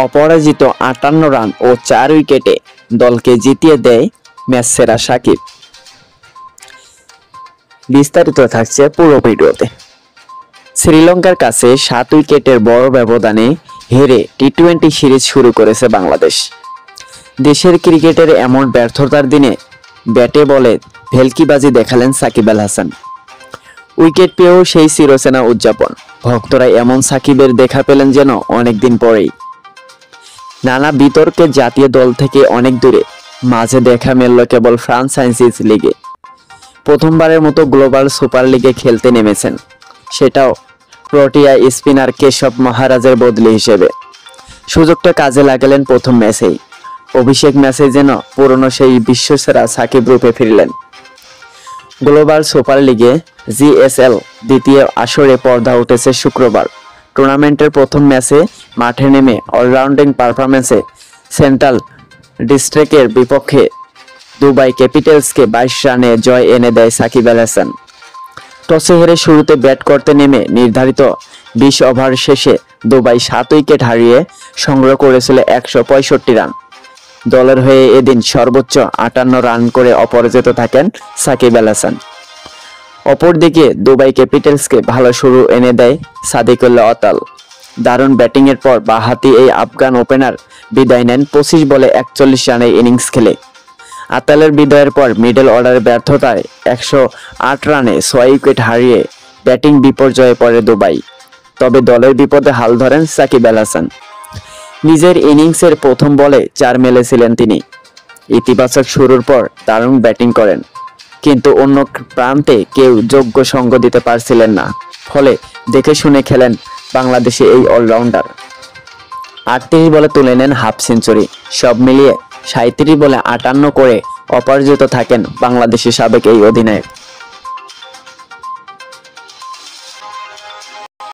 অপরাজিত ৫৮ রান ও ৪ উইকেটে দলকে জিতিয়ে দেয় ম্যাচ সেরা সাকিব। বিস্তারিত থাকছে পুরো ভিডিওতে। শ্রীলঙ্কার কাছে ৭ উইকেটের বড় ব্যবধানে হেরে টি-20 সিরিজ শুরু করেছে বাংলাদেশ। দেশের ক্রিকেটের এমন ব্যর্থতার দিনে ব্যাটে বলে ভেলকিবাজি দেখালেন সাকিব আল হাসান। উইকেট পেয়েও সেই চিরচেনা উদযাপন। ভক্তরা এমন সাকিবের দেখা পেলেন যেন অনেকদিন পরেই। নানা বিতর্কে জাতীয় দল থেকে অনেক দূরে, মাঝে দেখা মিলল কেবল ফ্রাঞ্চাইজিস লিগে। প্রথমবারের মতো গ্লোবাল সুপার লিগে খেলতে নেমেছেন, সেটাও প্রোটিয়া স্পিনার কেশব মহারাজের বদলি হিসেবে। সুযোগটা কাজে লাগালেন প্রথম ম্যাচেই। অভিষেক ম্যাচে যেন পুরনো সেই বিশ্বসেরা সাকিব রূপে ফিরলেন। গ্লোবাল সুপার লিগে জিএসএল দ্বিতীয় আসরে পর্দা উঠেছে শুক্রবার। টুর্নামেন্টের প্রথম ম্যাচে মাঠে নেমে অলরাউন্ডিং পারফরম্যান্সে সেন্ট্রাল ডিস্ট্রিক্টের বিপক্ষে দুবাই ক্যাপিটালসকে ২২ রানে জয় এনে দেয় সাকিব আল হাসান। টসে হেরে শুরুতে ব্যাট করতে নেমে নির্ধারিত ২০ ওভার শেষে দুবাই ৭ উইকেট হারিয়ে সংগ্রহ করেছিল ১৬৫ রান। দলের হয়ে এদিন সর্বোচ্চ ৫৮ রান করে অপরাজিত থাকেন সাকিব আল হাসান। অপরদিকে দুবাই ক্যাপিটালসকে ভালো শুরু এনে দেয় সাদিকুল্লাহ আতাল। দারুণ ব্যাটিংয়ের পর বাঁহাতি এই আফগান ওপেনার বিদায় নেন ২৫ বলে ৪১ রানের ইনিংস খেলে। আতালের বিদায়ের পর মিডল অর্ডারের ব্যর্থতায় ১০৮ রানে ৬ উইকেট হারিয়ে ব্যাটিং বিপর্যয়ে পড়ে দুবাই। তবে দলের বিপদে হাল ধরেন সাকিব আল হাসান। নিজের ইনিংসের প্রথম বলে ৪ মেলেছিলেন তিনি। ইতিবাচক শুরুর পর দারুণ ব্যাটিং করেন, কিন্তু অন্য প্রান্তে কেউ যোগ্য সঙ্গ দিতে পারছিলেন না। ফলে দেখে শুনে খেলেন বাংলাদেশি এই অলরাউন্ডার। ৩৮ বলে তুলে নেন হাফ সেঞ্চুরি। সব মিলিয়ে ৩৭ বলে ৫৮ করে অপরাজিত থাকেন বাংলাদেশের সাবেক এই অধিনায়ক।